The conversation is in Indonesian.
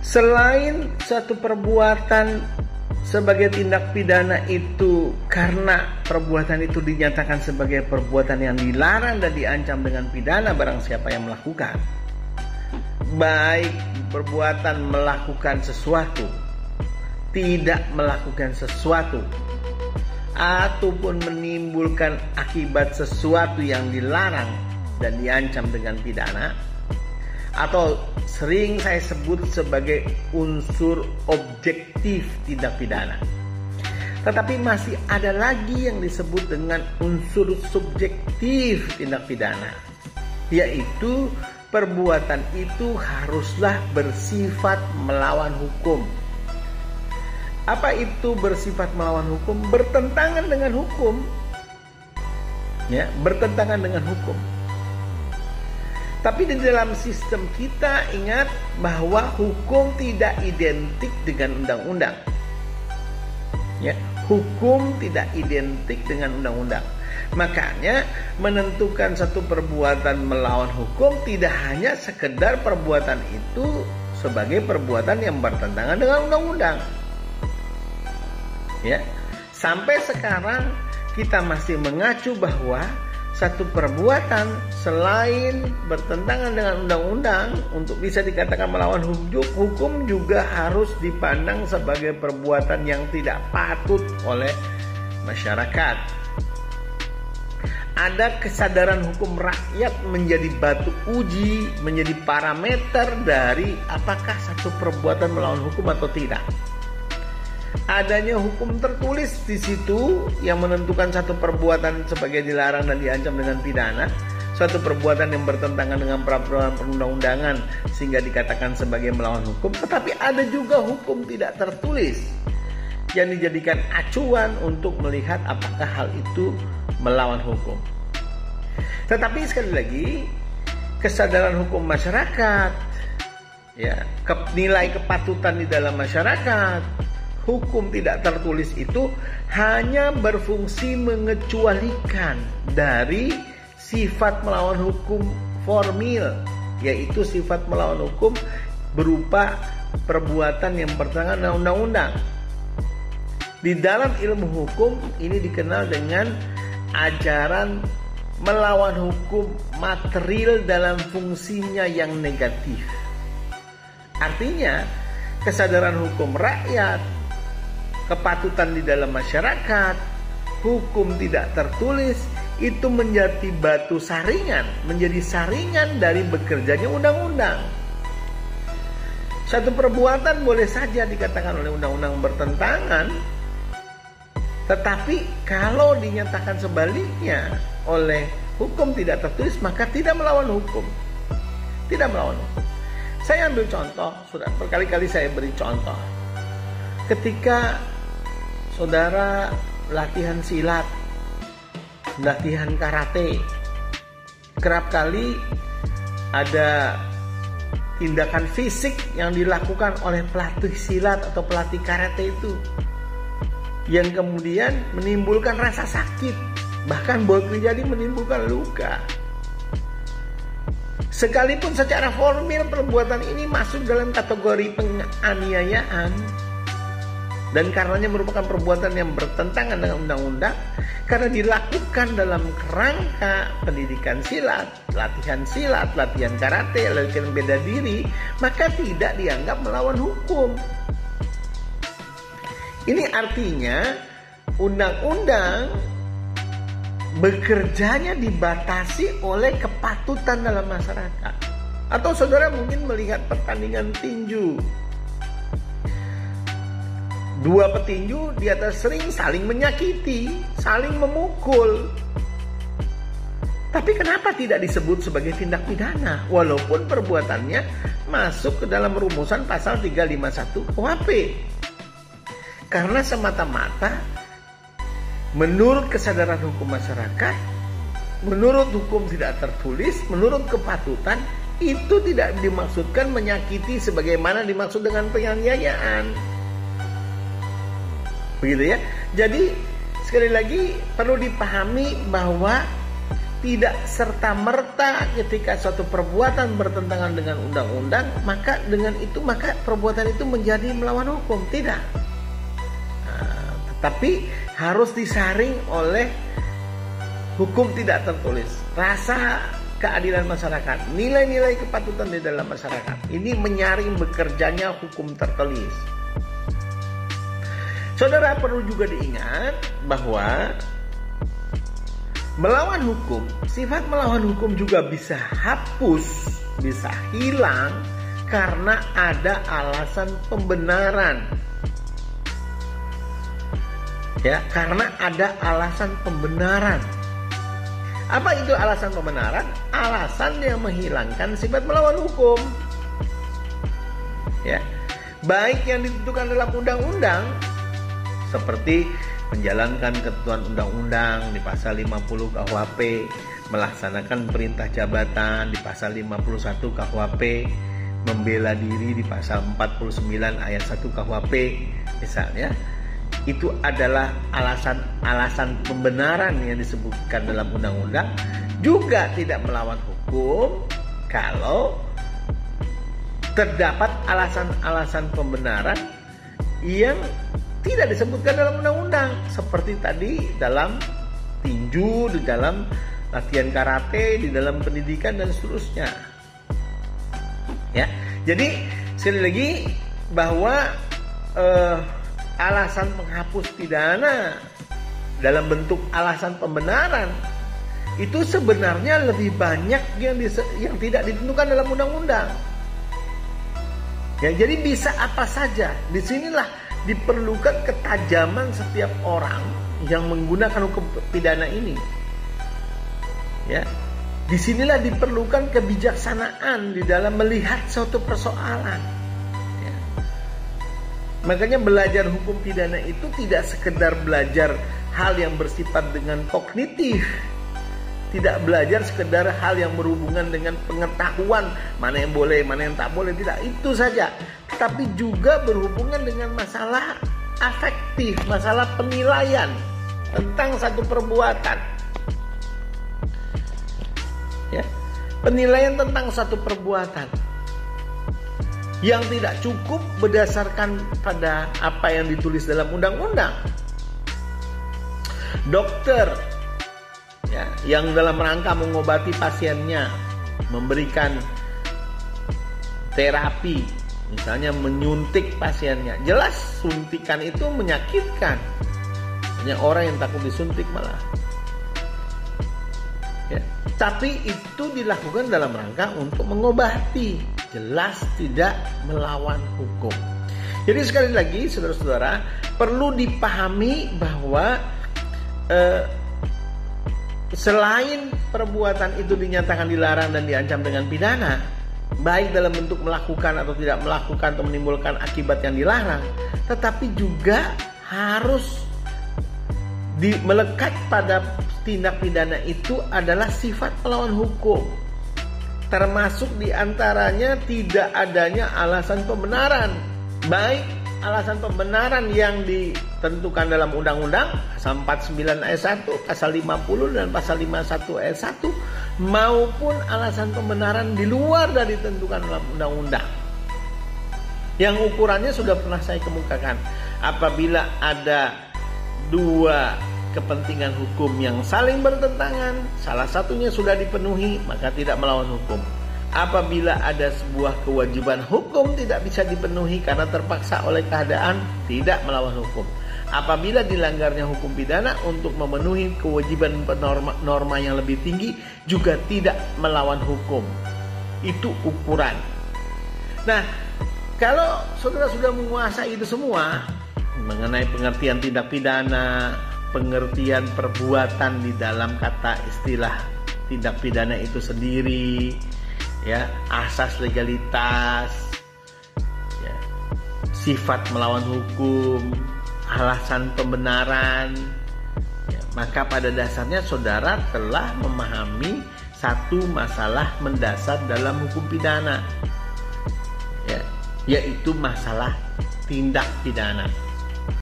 Selain suatu perbuatan sebagai tindak pidana itu karena perbuatan itu dinyatakan sebagai perbuatan yang dilarang dan diancam dengan pidana barang siapa yang melakukan, baik perbuatan melakukan sesuatu, tidak melakukan sesuatu, ataupun menimbulkan akibat sesuatu yang dilarang dan diancam dengan pidana, atau sering saya sebut sebagai unsur objektif tindak pidana. Tetapi masih ada lagi yang disebut dengan unsur subjektif tindak pidana, yaitu perbuatan itu haruslah bersifat melawan hukum. Apa itu bersifat melawan hukum? Bertentangan dengan hukum. Ya, bertentangan dengan hukum. Tapi di dalam sistem kita ingat bahwa hukum tidak identik dengan undang-undang. Ya, hukum tidak identik dengan undang-undang. Makanya menentukan satu perbuatan melawan hukum tidak hanya sekedar perbuatan itu sebagai perbuatan yang bertentangan dengan undang-undang. Ya, sampai sekarang kita masih mengacu bahwa satu perbuatan selain bertentangan dengan undang-undang untuk bisa dikatakan melawan hukum juga harus dipandang sebagai perbuatan yang tidak patut oleh masyarakat. Ada kesadaran hukum rakyat menjadi batu uji, menjadi parameter dari apakah satu perbuatan melawan hukum atau tidak. Adanya hukum tertulis di situ yang menentukan satu perbuatan sebagai dilarang dan diancam dengan pidana, suatu perbuatan yang bertentangan dengan peraturan perundang-undangan sehingga dikatakan sebagai melawan hukum. Tetapi ada juga hukum tidak tertulis yang dijadikan acuan untuk melihat apakah hal itu melawan hukum. Tetapi sekali lagi, kesadaran hukum masyarakat, ya, nilai kepatutan di dalam masyarakat, hukum tidak tertulis itu hanya berfungsi mengecualikan dari sifat melawan hukum formil, yaitu sifat melawan hukum berupa perbuatan yang bertentangan dengan undang-undang. Di dalam ilmu hukum ini dikenal dengan ajaran melawan hukum material dalam fungsinya yang negatif. Artinya, kesadaran hukum rakyat, kepatutan di dalam masyarakat, hukum tidak tertulis itu menjadi batu saringan, menjadi saringan dari bekerjanya undang-undang. Satu perbuatan boleh saja dikatakan oleh undang-undang bertentangan, tetapi kalau dinyatakan sebaliknya oleh hukum tidak tertulis maka tidak melawan hukum. Tidak melawan hukum. Saya ambil contoh, sudah berkali-kali saya beri contoh. Ketika saudara latihan silat, latihan karate, kerap kali ada tindakan fisik yang dilakukan oleh pelatih silat atau pelatih karate itu yang kemudian menimbulkan rasa sakit, bahkan boleh terjadi menimbulkan luka. Sekalipun secara formil perbuatan ini masuk dalam kategori penganiayaan dan karenanya merupakan perbuatan yang bertentangan dengan undang-undang, karena dilakukan dalam kerangka pendidikan silat, latihan karate, latihan bela diri, maka tidak dianggap melawan hukum. Ini artinya undang-undang bekerjanya dibatasi oleh kepatutan dalam masyarakat. Atau saudara mungkin melihat pertandingan tinju, dua petinju di atas ring saling menyakiti, saling memukul. Tapi kenapa tidak disebut sebagai tindak pidana walaupun perbuatannya masuk ke dalam rumusan pasal 351 KUHP? Karena semata-mata menurut kesadaran hukum masyarakat, menurut hukum tidak tertulis, menurut kepatutan, itu tidak dimaksudkan menyakiti sebagaimana dimaksud dengan penganiayaan. Begitu ya. Jadi sekali lagi perlu dipahami bahwa tidak serta-merta ketika suatu perbuatan bertentangan dengan undang-undang, maka dengan itu maka perbuatan itu menjadi melawan hukum. Tidak. Tetapi harus disaring oleh hukum tidak tertulis, rasa keadilan masyarakat, nilai-nilai kepatutan di dalam masyarakat. Ini menyaring bekerjanya hukum tertulis. Saudara, perlu juga diingat bahwa melawan hukum, sifat melawan hukum juga bisa hapus, bisa hilang karena ada alasan pembenaran. Ya, karena ada alasan pembenaran. Apa itu alasan pembenaran? Alasan yang menghilangkan sifat melawan hukum. Ya, baik yang ditentukan dalam undang-undang seperti menjalankan ketentuan undang-undang di pasal 50 KUHP, melaksanakan perintah jabatan di pasal 51 KUHP, membela diri di pasal 49 ayat 1 KUHP misalnya. Itu adalah alasan pembenaran yang disebutkan dalam undang-undang. Juga tidak melawan hukum kalau terdapat alasan-alasan pembenaran yang tidak disebutkan dalam undang-undang, seperti tadi dalam tinju, di dalam latihan karate, di dalam pendidikan dan seterusnya. Ya, jadi sekali lagi bahwa alasan penghapus pidana dalam bentuk alasan pembenaran itu sebenarnya lebih banyak yang tidak ditentukan dalam undang-undang. Ya, jadi bisa apa saja. Disinilah diperlukan ketajaman setiap orang yang menggunakan hukum pidana ini. Ya, disinilah diperlukan kebijaksanaan di dalam melihat suatu persoalan. Ya. Makanya belajar hukum pidana itu tidak sekedar belajar hal yang bersifat dengan kognitif, tidak belajar sekedar hal yang berhubungan dengan pengetahuan mana yang boleh, mana yang tak boleh, tidak itu saja. Tapi juga berhubungan dengan masalah afektif, masalah penilaian tentang satu perbuatan. Ya, penilaian tentang satu perbuatan yang tidak cukup berdasarkan pada apa yang ditulis dalam undang-undang. Dokter ya, yang dalam rangka mengobati pasiennya, memberikan terapi, misalnya menyuntik pasiennya, jelas suntikan itu menyakitkan. Banyak orang yang takut disuntik malah. Ya, tapi itu dilakukan dalam rangka untuk mengobati, jelas tidak melawan hukum. Jadi sekali lagi saudara-saudara, perlu dipahami bahwa selain perbuatan itu dinyatakan dilarang dan diancam dengan pidana, baik dalam bentuk melakukan atau tidak melakukan atau menimbulkan akibat yang dilarang, tetapi juga harus melekat pada tindak pidana itu adalah sifat melawan hukum. Termasuk diantaranya tidak adanya alasan pembenaran, baik alasan pembenaran yang ditentukan dalam undang-undang pasal 49 ayat 1, pasal 50 dan pasal 51 ayat 1, maupun alasan pembenaran di luar dari ditentukan dalam undang-undang. Yang ukurannya sudah pernah saya kemukakan. Apabila ada dua kepentingan hukum yang saling bertentangan, salah satunya sudah dipenuhi, maka tidak melawan hukum. Apabila ada sebuah kewajiban hukum tidak bisa dipenuhi karena terpaksa oleh keadaan, tidak melawan hukum. Apabila dilanggarnya hukum pidana untuk memenuhi kewajiban norma yang lebih tinggi, juga tidak melawan hukum. Itu ukuran. Nah, kalau saudara sudah menguasai itu semua mengenai pengertian tindak pidana, pengertian perbuatan di dalam kata istilah tindak pidana itu sendiri, ya, asas legalitas, ya, sifat melawan hukum, alasan pembenaran, ya, maka pada dasarnya saudara telah memahami satu masalah mendasar dalam hukum pidana, ya, yaitu masalah tindak pidana.